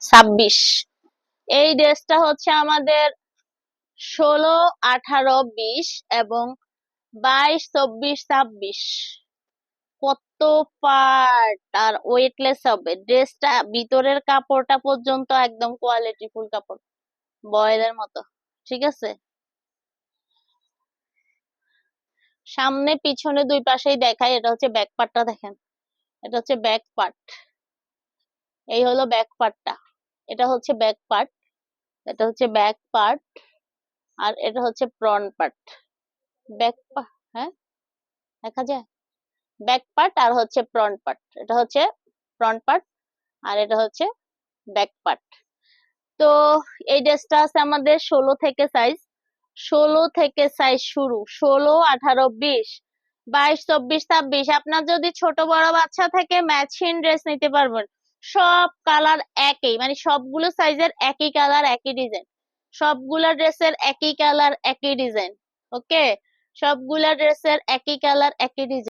26। এই ড্রেসটা হচ্ছে আমাদের 16, 18, 20 এবং 22, 24, 26। কত পার্ট আর ওয়েটলেস হবে ড্রেসটা, ভিতরের কাপড়টা পর্যন্ত একদম কোয়ালিটি ফুল কাপড়, বয়েলের মতো। ঠিক আছে, সামনে পিছনে দুই পাশেই দেখাই। এটা হচ্ছে ব্যাক পার্টটা, দেখেন এটা হচ্ছে ব্যাক পার্ট। এই হলো ব্যাক পার্টটা, এটা হচ্ছে ব্যাক পার্ট, এটা হচ্ছে ব্যাক পার্ট, আর এটা হচ্ছে ফ্রন্ট পার্ট। ব্যাক, হ্যাঁ দেখা যায়, ব্যাক পার্ট আর হচ্ছে ফ্রন্ট পার্ট। এটা হচ্ছে ফ্রন্ট পার্ট আর এটা হচ্ছে ব্যাক পার্ট। তো এই ড্রেসটা আছে আমাদের 16 থেকে সাইজ, 16 থেকে সাইজ শুরু, 16, 18, 20, 22, 24, 26। আপনার যদি ছোট বড় বাচ্চা থেকে ম্যাচিং ড্রেস নিতে পারবেন। সব কালার একই, মানে সবগুলো সাইজের একই কালার একই ডিজাইন, সবগুলা ড্রেসের একই কালার একই ডিজাইন। ওকে, সবগুলা ড্রেসের একই কালার একই ডিজাইন।